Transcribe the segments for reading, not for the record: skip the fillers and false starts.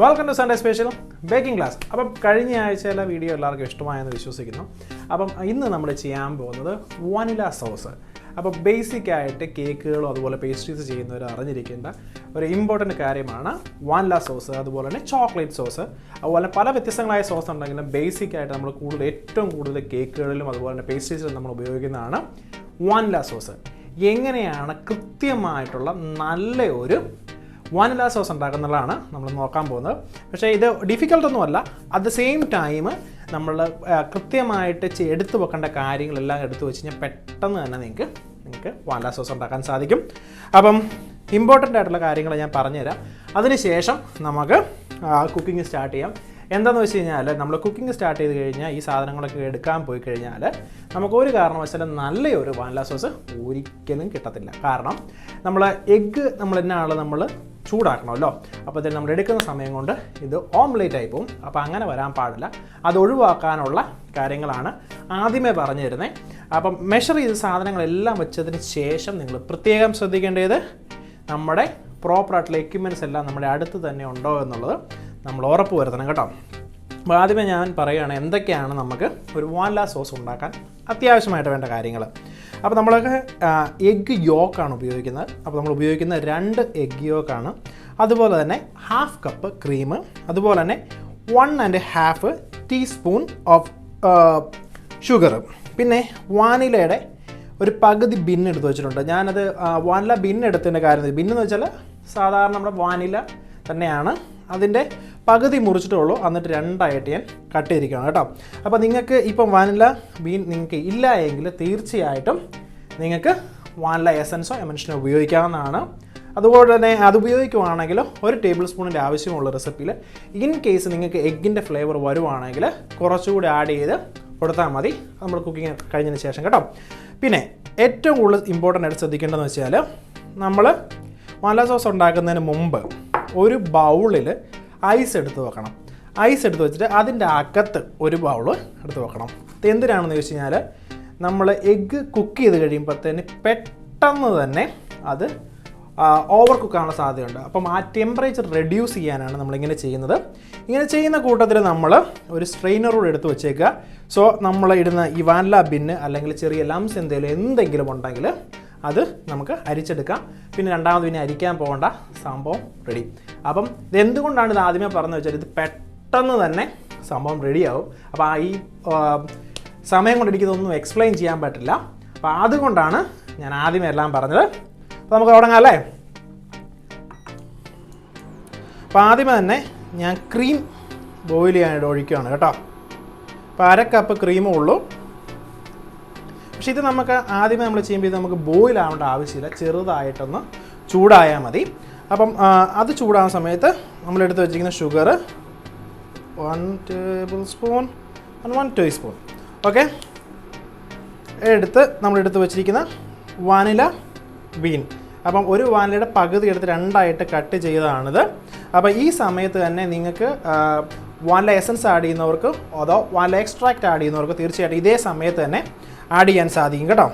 Welcome to Sunday special baking class. അപ്പം കഴിഞ്ഞ ആഴ്ചയിലെ വീഡിയോ എല്ലാവർക്കും ഇഷ്ടമായെന്ന് വിശ്വസിക്കുന്നു. അപ്പം ഇന്ന് നമ്മൾ ചെയ്യാൻ പോകുന്നത് വാനില സോസ്. അപ്പോൾ ബേസിക് ആയിട്ട് കേക്കുകളും അതുപോലെ പേസ്ട്രീസ് ചെയ്യുന്നവർ അറിഞ്ഞിരിക്കേണ്ട ഒരു ഇമ്പോർട്ടൻറ്റ് കാര്യമാണ് വാനില സോസ്, അതുപോലെ തന്നെ ചോക്ലേറ്റ് സോസ്. അതുപോലെ പല വ്യത്യസ്തങ്ങളായ സോസ് ഉണ്ടെങ്കിലും ബേസിക് ആയിട്ട് നമ്മൾ ഏറ്റവും കൂടുതൽ കേക്കുകളിലും അതുപോലെ തന്നെ പേസ്ട്രീസിലും നമ്മൾ ഉപയോഗിക്കുന്നതാണ് വാനില സോസ്. എങ്ങനെയാണ് കൃത്യമായിട്ടുള്ള നല്ല ഒരു വാനില സോസ് ഉണ്ടാക്കുന്നതാണ് നമ്മൾ നോക്കാൻ പോകുന്നത്. പക്ഷേ ഇത് ഡിഫിക്കൽട്ടൊന്നുമല്ല. അറ്റ് ദ സെയിം ടൈം നമ്മൾ കൃത്യമായിട്ട് എടുത്തു വെക്കേണ്ട കാര്യങ്ങളെല്ലാം എടുത്തു വെച്ച് കഴിഞ്ഞാൽ പെട്ടെന്ന് തന്നെ നിങ്ങൾക്ക് വാനില സോസ് ഉണ്ടാക്കാൻ സാധിക്കും. അപ്പം ഇമ്പോർട്ടൻ്റ് ആയിട്ടുള്ള കാര്യങ്ങൾ ഞാൻ പറഞ്ഞുതരാം. അതിനുശേഷം നമുക്ക് കുക്കിംഗ് സ്റ്റാർട്ട് ചെയ്യാം. എന്താണെന്ന് വെച്ച് കഴിഞ്ഞാൽ നമ്മൾ കുക്കിംഗ് സ്റ്റാർട്ട് ചെയ്ത് കഴിഞ്ഞാൽ ഈ സാധനങ്ങളൊക്കെ എടുക്കാൻ പോയി കഴിഞ്ഞാൽ നമുക്ക് ഒരു കാരണവശാലും നല്ലൊരു വാനില സോസ് ഒരിക്കലും കിട്ടത്തില്ല. കാരണം നമ്മൾ എഗ്ഗ് നമ്മൾ ചൂടാക്കണമല്ലോ. അപ്പോൾ ഇതിൽ നമ്മൾ എടുക്കുന്ന സമയം കൊണ്ട് ഇത് ഓംലേറ്റ് ആയി പോകും. അപ്പോൾ അങ്ങനെ വരാൻ പാടില്ല. അത് ഒഴിവാക്കാനുള്ള കാര്യങ്ങളാണ് ആദ്യമേ പറഞ്ഞു തരുന്നത്. അപ്പം മെഷർ ചെയ്ത സാധനങ്ങളെല്ലാം വെച്ചതിന് ശേഷം നിങ്ങൾ പ്രത്യേകം ശ്രദ്ധിക്കേണ്ടത് നമ്മുടെ പ്രോപ്പറായിട്ടുള്ള എക്യുപ്മെൻറ്റ്സ് എല്ലാം നമ്മുടെ അടുത്ത് തന്നെ ഉണ്ടോ എന്നുള്ളത് നമ്മൾ ഉറപ്പ് വരുത്തണം കേട്ടോ. അപ്പോൾ ആദ്യമേ ഞാൻ പറയുകയാണ് എന്തൊക്കെയാണ് നമുക്ക് ഒരു വാനില സോസ് ഉണ്ടാക്കാൻ അത്യാവശ്യമായിട്ട് വേണ്ട കാര്യങ്ങൾ. അപ്പോൾ നമ്മളൊക്കെ എഗ്ഗ് യോക്കാണ് ഉപയോഗിക്കുന്നത്. അപ്പോൾ നമ്മൾ ഉപയോഗിക്കുന്ന 2 എഗ്ഗ് യോക്കാണ്. അതുപോലെ തന്നെ 1/2 കപ്പ് ക്രീം, അതുപോലെ തന്നെ 1.5 ടീസ്പൂൺ ഓഫ് ഷുഗർ, പിന്നെ വാനിലയുടെ ഒരു പകുതി ബിൻ എടുത്ത് വെച്ചിട്ടുണ്ട്. ഞാനത് വാനില ബിൻ എടുത്തതിൻ്റെ കാര്യം, ബിന്നെന്ന് വെച്ചാൽ സാധാരണ നമ്മുടെ വാനില തന്നെയാണ്, അതിൻ്റെ പകുതി മുറിച്ചിട്ടുള്ളൂ. എന്നിട്ട് 2ആയിട്ട് ഞാൻ കട്ട് ചെയ്തിരിക്കുകയാണ് കേട്ടോ. അപ്പോൾ നിങ്ങൾക്ക് ഇപ്പം വാനില ബീൻ നിങ്ങൾക്ക് ഇല്ല എങ്കിൽ തീർച്ചയായിട്ടും നിങ്ങൾക്ക് വാനില എസൻസോ എമൻഷനോ ഉപയോഗിക്കാവുന്നതാണ്. അതുപോലെ തന്നെ അത് ഉപയോഗിക്കുവാണെങ്കിൽ 1 ടേബിൾ സ്പൂണിൻ്റെ ആവശ്യമുള്ള റെസിപ്പിയിൽ ഇൻ കേസ് നിങ്ങൾക്ക് എഗ്ഗിൻ്റെ ഫ്ലേവർ വരുവാണെങ്കിൽ കുറച്ചുകൂടി ആഡ് ചെയ്ത് കൊടുത്താൽ മതി, നമ്മൾ കുക്കിംഗ് കഴിഞ്ഞതിന് ശേഷം കേട്ടോ. പിന്നെ ഏറ്റവും കൂടുതൽ ഇമ്പോർട്ടൻ്റ് ആയിട്ട് ശ്രദ്ധിക്കേണ്ടതെന്ന് വെച്ചാൽ നമ്മൾ വാനില സോസ് ഉണ്ടാക്കുന്നതിന് മുമ്പ് ഒരു ബൗളിൽ ഐസ് എടുത്ത് വെക്കണം. ഐസ് എടുത്ത് വെച്ചിട്ട് അതിൻ്റെ അകത്ത് ഒരു ബൗൾ എടുത്ത് വെക്കണം. എന്തിനാണെന്ന് ചോദിച്ചു കഴിഞ്ഞാൽ നമ്മൾ എഗ്ഗ് കുക്ക് ചെയ്ത് കഴിയുമ്പോഴത്തേന് പെട്ടെന്ന് തന്നെ അത് ഓവർ കുക്കാനുള്ള സാധ്യതയുണ്ട്. അപ്പം ആ ടെമ്പറേച്ചർ റെഡ്യൂസ് ചെയ്യാനാണ് നമ്മളിങ്ങനെ ചെയ്യുന്നത്. ഇങ്ങനെ ചെയ്യുന്ന കൂട്ടത്തിൽ നമ്മൾ ഒരു സ്ട്രെയിനറോട് എടുത്ത് വെച്ചേക്കുക. സോ നമ്മൾ ഇടുന്ന ഈ വാനില ബിന്ന് അല്ലെങ്കിൽ ചെറിയ ലംസ് എന്തെങ്കിലും ഉണ്ടെങ്കിൽ അത് നമുക്ക് അരിച്ചെടുക്കാം. പിന്നെ രണ്ടാമത് പിന്നെ അരിക്കാൻ പോകേണ്ട, സംഭവം റെഡി. അപ്പം ഇതെന്തുകൊണ്ടാണ് ഇത് ആദ്യമേ പറഞ്ഞു വെച്ചാൽ ഇത് പെട്ടെന്ന് തന്നെ സംഭവം റെഡിയാവും. അപ്പോൾ ഈ സമയം കൊണ്ട് എനിക്കിതൊന്നും എക്സ്പ്ലെയിൻ ചെയ്യാൻ പറ്റില്ല. അപ്പോൾ അതുകൊണ്ടാണ് ഞാൻ ആദ്യമേ എല്ലാം പറഞ്ഞത്. അപ്പോൾ നമുക്ക് തുടങ്ങാം അല്ലേ. അപ്പോൾ ആദ്യമേ തന്നെ ഞാൻ ക്രീം ബോയിൽ ചെയ്യാനായിട്ട് ഒഴിക്കുകയാണ് കേട്ടോ. അപ്പോൾ 1/2 കപ്പ് ക്രീമേ ഉള്ളൂ. പക്ഷേ ഇത് നമുക്ക് ആദ്യമേ നമ്മൾ ചെയ്യുമ്പോൾ ഇത് നമുക്ക് ബോയിൽ ആവേണ്ട ആവശ്യമില്ല, ചെറുതായിട്ടൊന്ന് ചൂടായാൽ മതി. അപ്പം അത് ചൂടാകുന്ന സമയത്ത് നമ്മളെടുത്ത് വെച്ചിരിക്കുന്ന sugar 1 table spoon 1 teaspoon okay നമ്മളെടുത്ത് വെച്ചിരിക്കുന്ന വാനില ബീൻ. അപ്പം ഒരു വാനിലയുടെ പകുതി എടുത്ത് 2ആയിട്ട് കട്ട് ചെയ്തതാണിത്. അപ്പോൾ ഈ സമയത്ത് തന്നെ നിങ്ങൾക്ക് വാനില എസൻസ് ആഡ് ചെയ്യുന്നവർക്ക് അതോ വാനില എക്സ്ട്രാക്റ്റ് ആഡ് ചെയ്യുന്നവർക്ക് തീർച്ചയായിട്ടും ഇതേ സമയത്ത് തന്നെ ആഡ് ചെയ്യാൻ സാധിക്കും കേട്ടോ.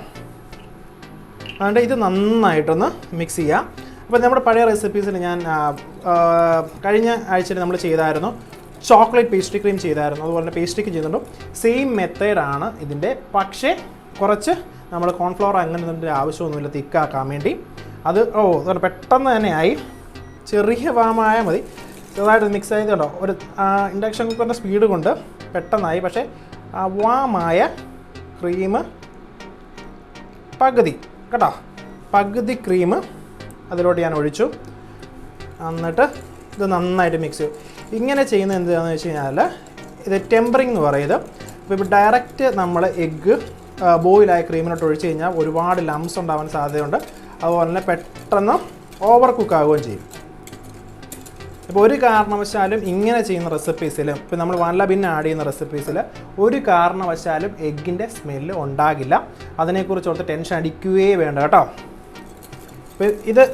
അതുകൊണ്ട് ഇത് നന്നായിട്ടൊന്ന് മിക്സ് ചെയ്യാം. അപ്പോൾ നമ്മുടെ പഴയ റെസിപ്പീസിൽ ഞാൻ കഴിഞ്ഞ ആഴ്ചയിൽ നമ്മൾ ചെയ്തായിരുന്നു, ചോക്ലേറ്റ് പേസ്ട്രി ക്രീം ചെയ്തായിരുന്നു, അതുപോലെ തന്നെ പേസ്ട്രിക്ക് ചെയ്യുന്നുണ്ട്. സെയിം മെത്തേഡാണ് ഇതിൻ്റെ. പക്ഷേ കുറച്ച് നമ്മൾ കോൺഫ്ലവർ അങ്ങനെ ആവശ്യമൊന്നുമില്ല തിക്കാക്കാൻ വേണ്ടി. അത് പെട്ടെന്ന് തന്നെ ആയി, ചെറിയ വാമായാൽ മതി. ചെറുതായിട്ട് മിക്സ് ചെയ്തുണ്ടോ ഒരു ഇൻഡക്ഷൻ കുക്കറിൻ്റെ സ്പീഡ് കൊണ്ട് പെട്ടെന്നായി. പക്ഷേ ആ വാമായ ക്രീം പകുതി കേട്ടോ, പകുതി ക്രീം അതിലോട്ട് ഞാൻ ഒഴിച്ചു. എന്നിട്ട് ഇത് നന്നായിട്ട് മിക്സ് ചെയ്യും. ഇങ്ങനെ ചെയ്യുന്നത് എന്താണെന്ന് വെച്ച് കഴിഞ്ഞാൽ ഇത് ടെമ്പറിങ് എന്ന് പറയുന്നത്. ഇപ്പോൾ ഡയറക്റ്റ് നമ്മൾ എഗ്ഗ് ബോയിലായ ക്രീമിനോട്ട് ഒഴിച്ച് കഴിഞ്ഞാൽ ഒരുപാട് ലംസ് ഉണ്ടാവാൻ സാധ്യതയുണ്ട്. അതുപോലെ തന്നെ പെട്ടെന്ന് ഓവർ കുക്ക് ആവുകയും ചെയ്യും. ഇപ്പോൾ ഒരു കാരണവശാലും ഇങ്ങനെ ചെയ്യുന്ന റെസിപ്പീസിൽ, ഇപ്പോൾ നമ്മൾ വാനില ബിൻ ആഡ് ചെയ്യുന്ന റെസിപ്പീസിൽ ഒരു കാരണവശാലും എഗ്ഗിൻ്റെ സ്മെല്ല് ഉണ്ടാകില്ല. അതിനെക്കുറിച്ച് ഓർത്ത് ടെൻഷൻ അടിക്കുകയേ വേണ്ട കേട്ടോ. അപ്പോൾ ഇത്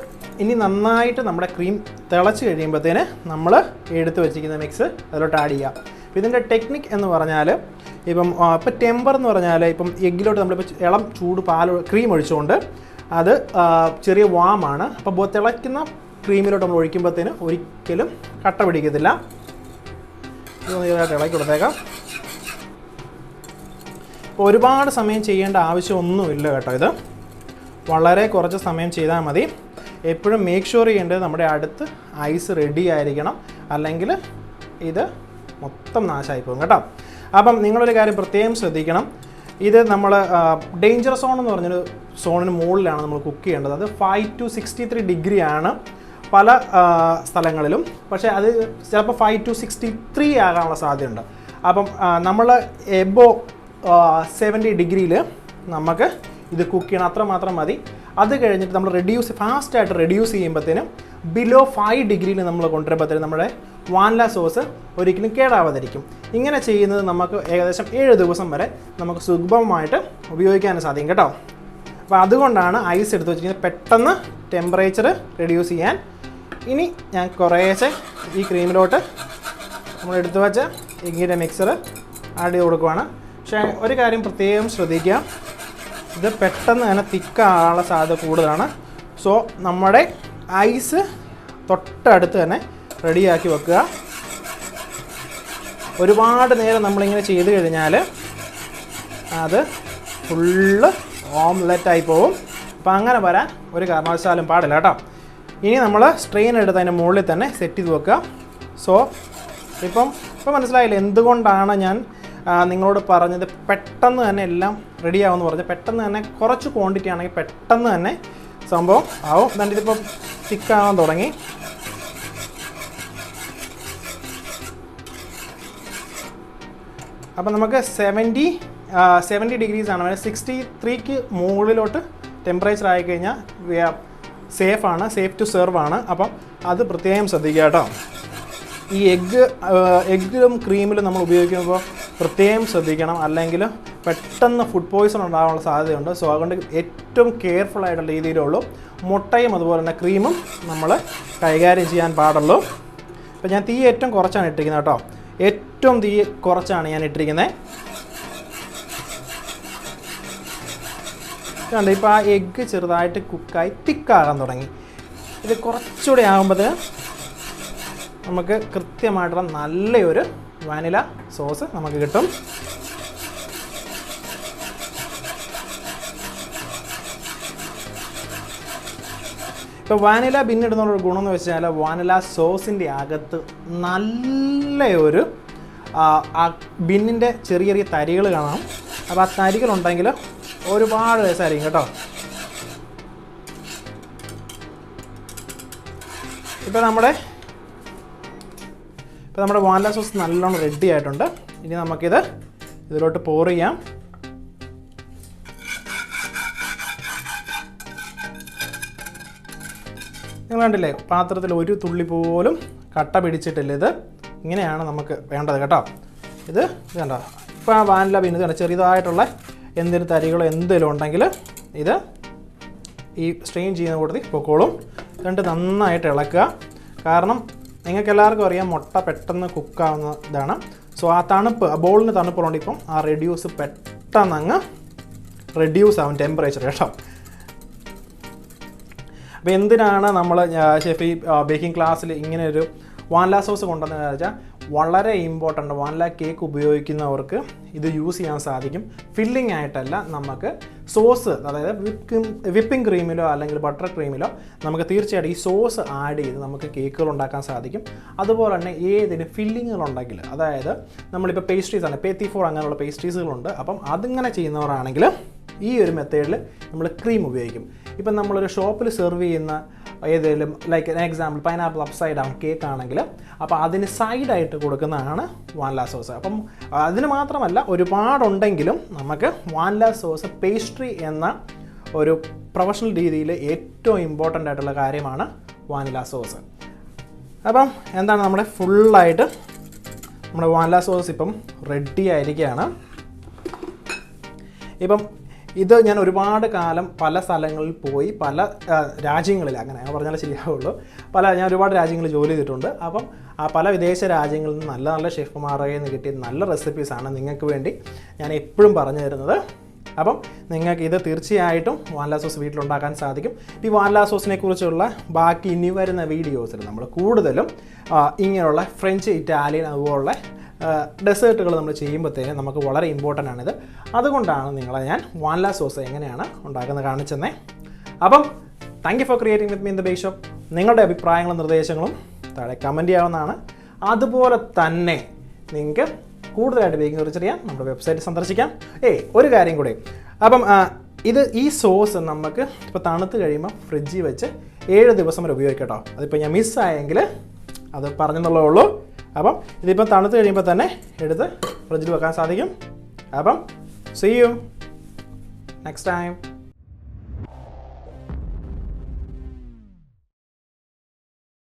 ഇനി നന്നായിട്ട് നമ്മുടെ ക്രീം തിളച്ച് കഴിയുമ്പോഴത്തേന് നമ്മൾ എടുത്ത് വെച്ചിരിക്കുന്ന മിക്സ് അതിലോട്ട് ആഡ് ചെയ്യാം. അപ്പോൾ ഇതിൻ്റെ ടെക്നിക്ക് എന്ന് പറഞ്ഞാൽ ഇപ്പം ടെമ്പർ എന്ന് പറഞ്ഞാൽ ഇപ്പം എഗ്ഗിലോട്ട് നമ്മളിപ്പോൾ ഇളം ചൂട് ക്രീം ഒഴിച്ചുകൊണ്ട് അത് ചെറിയ വാമാണ്. അപ്പോൾ തിളയ്ക്കുന്ന ക്രീമിലോട്ട് നമ്മൾ ഒഴിക്കുമ്പോഴത്തേന് ഒരിക്കലും കട്ട പിടിക്കത്തില്ല. ഇതൊന്ന് ചെറുതായിട്ട് ഇളക്കി കൊടുത്തേക്കാം. ഒരുപാട് സമയം ചെയ്യേണ്ട ആവശ്യമൊന്നുമില്ല കേട്ടോ. ഇത് വളരെ കുറച്ച് സമയം ചെയ്താൽ മതി. എപ്പോഴും മേക്ക് ഷുവർ ചെയ്യേണ്ടത് നമ്മുടെ അടുത്ത് ഐസ് റെഡി ആയിരിക്കണം, അല്ലെങ്കിൽ ഇത് മൊത്തം നാശമായി പോകും കേട്ടോ. അപ്പം നിങ്ങളൊരു കാര്യം പ്രത്യേകം ശ്രദ്ധിക്കണം. ഇത് നമ്മൾ ഡേഞ്ചർ സോൺ എന്ന് പറഞ്ഞൊരു സോണിന് മുകളിലാണ് നമ്മൾ കുക്ക് ചെയ്യേണ്ടത്. അത് 5 to 63 ഡിഗ്രി ആണ് പല സ്ഥലങ്ങളിലും. പക്ഷേ അത് ചിലപ്പോൾ 5 to 63 ആകാനുള്ള സാധ്യതയുണ്ട്. അപ്പം നമ്മൾ എബോ 70 ഡിഗ്രിയിൽ നമുക്ക് ഇത് കുക്ക് ചെയ്യണം, അത്രമാത്രം മതി. അത് കഴിഞ്ഞിട്ട് നമ്മൾ ഫാസ്റ്റായിട്ട് റെഡ്യൂസ് ചെയ്യുമ്പോഴത്തേനും ബിലോ 5 ഡിഗ്രിയിൽ നമ്മൾ കൊണ്ടുവരുമ്പോഴത്തേനും നമ്മുടെ വാനില സോസ് ഒരിക്കലും കേടാവാതിരിക്കും. ഇങ്ങനെ ചെയ്യുന്നത് നമുക്ക് ഏകദേശം 7 ദിവസം വരെ നമുക്ക് സുഗമമായിട്ട് ഉപയോഗിക്കാൻ സാധിക്കും കേട്ടോ. അപ്പോൾ അതുകൊണ്ടാണ് ഐസ് എടുത്ത് വെച്ചിരിക്കുന്നത്, പെട്ടെന്ന് ടെമ്പറേച്ചർ റെഡ്യൂസ് ചെയ്യാൻ. ഇനി ഞാൻ കുറേശ്ശെ ഈ ക്രീമിലോട്ട് നമ്മൾ എടുത്തു വെച്ച എഗ്ഗിൻ്റെ മിക്സർ ആഡ് ചെയ്ത് കൊടുക്കുവാണ്. പക്ഷേ ഒരു കാര്യം പ്രത്യേകം ശ്രദ്ധിക്കുക, ഇത് പെട്ടെന്ന് തന്നെ തിക്കാകാനുള്ള സാധ്യത കൂടുതലാണ്. സോ നമ്മുടെ ഐസ് തൊട്ടടുത്ത് തന്നെ റെഡിയാക്കി വെക്കുക. ഒരുപാട് നേരം നമ്മളിങ്ങനെ ചെയ്ത് കഴിഞ്ഞാൽ അത് ഫുള്ള് ഓംലെറ്റായി പോകും. അപ്പം അങ്ങനെ വരാൻ ഒരു കാരണവശാലും പാടില്ല കേട്ടോ. ഇനി നമ്മൾ സ്ട്രെയിൻ എടുത്ത് അതിൻ്റെ മുകളിൽ തന്നെ സെറ്റ് ചെയ്ത് വെക്കുക. സോ ഇപ്പം മനസ്സിലായില്ലേ എന്തുകൊണ്ടാണ് ഞാൻ നിങ്ങളോട് പറഞ്ഞത് പെട്ടെന്ന് തന്നെ എല്ലാം റെഡിയാവുമെന്ന് പറഞ്ഞ്. പെട്ടെന്ന് തന്നെ കുറച്ച് ക്വാണ്ടിറ്റി ആണെങ്കിൽ പെട്ടെന്ന് തന്നെ സംഭവം ആവും. എന്നിട്ട് ഇതിപ്പം തിക്കാവാൻ തുടങ്ങി. അപ്പം നമുക്ക് 70 ഡിഗ്രീസാണ്, 63ക്ക് മുകളിലോട്ട് ടെമ്പറേച്ചർ ആയിക്കഴിഞ്ഞാൽ സേഫ് ടു സെർവ് ആണ്. അപ്പം അത് പ്രത്യേകം ശ്രദ്ധിക്കുക കേട്ടോ. ഈ എഗ്ഗിലും ക്രീമിലും നമ്മൾ ഉപയോഗിക്കുമ്പോൾ പ്രത്യേകം ശ്രദ്ധിക്കണം, അല്ലെങ്കിൽ പെട്ടെന്ന് ഫുഡ് പോയ്സൺ ഉണ്ടാകാനുള്ള സാധ്യതയുണ്ട്. സോ അതുകൊണ്ട് ഏറ്റവും കെയർഫുൾ ആയിട്ടുള്ള രീതിയിലുള്ളൂ മുട്ടയും അതുപോലെ തന്നെ ക്രീമും നമ്മൾ കൈകാര്യം ചെയ്യാൻ പാടുള്ളൂ. അപ്പോൾ ഞാൻ തീ ഏറ്റവും കുറച്ചാണ് ഇട്ടിരിക്കുന്നത് കേട്ടോ. ഏറ്റവും തീ കുറച്ചാണ് ഞാൻ ഇട്ടിരിക്കുന്നത്. കണ്ടോ, ഇപ്പോൾ ആ എഗ്ഗ് ചെറുതായിട്ട് കുക്കായി തിക്കാകാൻ തുടങ്ങി. ഇത് കുറച്ചുകൂടി ആകുമ്പോൾ നമുക്ക് കൃത്യമായിട്ടുള്ള നല്ലൊരു വാനില സോസ് നമുക്ക് കിട്ടും. ഇപ്പോൾ വാനില ബിന്നിടുന്നൊരു ഗുണമെന്ന് വെച്ചാൽ വാനില സോസിൻ്റെ അകത്ത് നല്ലൊരു ബിന്നിൻ്റെ ചെറിയ ചെറിയ തരികൾ കാണാം. അപ്പോൾ ആ തരികളുണ്ടെങ്കിൽ ഒരുപാട് രസമായിരിക്കും കേട്ടോ. ഇപ്പോൾ നമ്മുടെ വാനില സോസ് നല്ലോണം റെഡി ആയിട്ടുണ്ട്. ഇനി നമുക്കിത് ഇതിലോട്ട് പോർ ചെയ്യാം. നിങ്ങൾ കണ്ടില്ലേ, പാത്രത്തിൽ ഒരു തുള്ളി പോലും കട്ട പിടിച്ചിട്ടില്ല. ഇത് ഇങ്ങനെയാണ് നമുക്ക് വേണ്ടത് കേട്ടോ. ഇത് കണ്ടോ, ഇപ്പോൾ ആ വാനില ബീൻ കണ്ടോ, ചെറിയതായിട്ടുള്ള എന്തെങ്കിലും തരികളോ എന്തെങ്കിലും ഉണ്ടെങ്കിൽ ഇത് ഈ സ്ട്രെയിൻ ചെയ്യുന്ന കൂട്ടത്തിൽ പൊക്കോളും. എന്നിട്ട് നന്നായിട്ട് ഇളക്കുക. കാരണം നിങ്ങൾക്ക് എല്ലാവർക്കും അറിയാം മുട്ട പെട്ടെന്ന് കുക്കാവുന്ന ഇതാണ്. സോ ആ തണുപ്പ്, ആ ബോളിന് തണുപ്പുള്ളതുകൊണ്ട് ഇപ്പം ആ പെട്ടെന്ന് അങ്ങ് റെഡ്യൂസ് ആവും ടെമ്പറേച്ചർ കേട്ടോ. അപ്പോൾ എന്തിനാണ് നമ്മൾ ഷെഫ് ഈ ബേക്കിംഗ് ക്ലാസ്സിൽ ഇങ്ങനെ ഒരു വാനില സോസ് കൊണ്ടുവന്നതെന്ന് വെച്ചാൽ വളരെ ഇമ്പോർട്ടൻ്റ്. വാനില കേക്ക് ഉപയോഗിക്കുന്നവർക്ക് ഇത് യൂസ് ചെയ്യാൻ സാധിക്കും. ഫില്ലിംഗ് ആയിട്ടല്ല, നമുക്ക് സോസ്, അതായത് വിപ്പിംഗ് ക്രീമിലോ അല്ലെങ്കിൽ ബട്ടർ ക്രീമിലോ നമുക്ക് തീർച്ചയായിട്ടും ഈ സോസ് ആഡ് ചെയ്ത് നമുക്ക് കേക്കുകൾ ഉണ്ടാക്കാൻ സാധിക്കും. അതുപോലെ തന്നെ ഏതിന് ഫില്ലിങ്ങുകളുണ്ടെങ്കിൽ, അതായത് നമ്മളിപ്പോൾ പേസ്ട്രീസാണ്, പേത്തി4 അങ്ങനെയുള്ള പേസ്ട്രീസുകളുണ്ട്. അപ്പം അതിങ്ങനെ ചെയ്യുന്നവരാണെങ്കിൽ ഈ ഒരു മെത്തേഡിൽ നമ്മൾ ക്രീം ഉപയോഗിക്കും. ഇപ്പം നമ്മളൊരു ഷോപ്പിൽ സെർവ് ചെയ്യുന്ന ഏതെങ്കിലും like example pineapple upside down cake ആണെങ്കിൽ അപ്പോൾ അതിന് സൈഡായിട്ട് കൊടുക്കുന്നതാണ് വാനില സോസ്. അപ്പം അതിന് മാത്രമല്ല, ഒരുപാടുണ്ടെങ്കിലും നമുക്ക് വാനില സോസ് പേസ്ട്രി എന്ന ഒരു പ്രൊഫഷണൽ രീതിയിൽ ഏറ്റവും ഇമ്പോർട്ടൻ്റ് ആയിട്ടുള്ള കാര്യമാണ് വാനില സോസ്. അപ്പം എന്താണ്, നമ്മുടെ ഫുള്ളായിട്ട് നമ്മുടെ വാനില സോസ് ഇപ്പം റെഡി ആയിരിക്കുകയാണ്. ഇപ്പം ഇത് ഞാൻ ഒരുപാട് കാലം പല സ്ഥലങ്ങളിൽ പോയി, പല രാജ്യങ്ങളിൽ, അങ്ങനെ പറഞ്ഞാൽ ശരിയാവുള്ളൂ, ഞാൻ ഒരുപാട് രാജ്യങ്ങളിൽ ജോലി ചെയ്തിട്ടുണ്ട്. അപ്പം ആ പല വിദേശ രാജ്യങ്ങളിൽ നിന്ന് നല്ല നല്ല ഷെഫ്മാരുടെ നിന്ന് കിട്ടിയ നല്ല റെസിപ്പീസാണ് നിങ്ങൾക്ക് വേണ്ടി ഞാൻ എപ്പോഴും പറഞ്ഞു തരുന്നത്. അപ്പം നിങ്ങൾക്ക് ഇത് തീർച്ചയായിട്ടും വാനില സോസ് വീട്ടിലുണ്ടാക്കാൻ സാധിക്കും. ഈ വാനില സോസിനെ കുറിച്ചുള്ള ബാക്കി ഇനി വരുന്ന വീഡിയോസിൽ നമ്മൾ കൂടുതലും ഇങ്ങനെയുള്ള ഫ്രഞ്ച്, ഇറ്റാലിയൻ അതുപോലുള്ള ഡെസേർട്ടുകൾ നമ്മൾ ചെയ്യുമ്പോഴത്തേനും നമുക്ക് വളരെ ഇമ്പോർട്ടൻ്റ് ആണിത്. അതുകൊണ്ടാണ് നിങ്ങളെ ഞാൻ വാനില സോസ് എങ്ങനെയാണ് ഉണ്ടാക്കുന്നത് കാണിച്ചെന്നേ. അപ്പം thank you for creating with me in the bake shop. നിങ്ങളുടെ അഭിപ്രായങ്ങളും നിർദ്ദേശങ്ങളും താഴെ കമൻറ്റ് ചെയ്യാവുന്നതാണ്. അതുപോലെ തന്നെ നിങ്ങൾക്ക് കൂടുതലായിട്ട് ബേക്കിംഗ് കുറിച്ച് അറിയാം നമ്മുടെ വെബ്സൈറ്റ് സന്ദർശിക്കാം. ഒരു കാര്യം കൂടെ, അപ്പം ഈ സോസ് നമുക്ക് ഇപ്പോൾ തണുത്ത് കഴിയുമ്പോൾ ഫ്രിഡ്ജിൽ വെച്ച് 7 ദിവസം വരെ ഉപയോഗിക്കാം കേട്ടോ. അതിപ്പോൾ ഞാൻ മിസ്സായെങ്കിൽ അത് പറഞ്ഞെന്നുള്ളേ ഉള്ളൂ. അപ്പം ഇതിപ്പം തണുത്ത് കഴിയുമ്പോൾ തന്നെ എടുത്ത് ഫ്രിഡ്ജിൽ വെക്കാൻ സാധിക്കും. അപ്പം see you next time.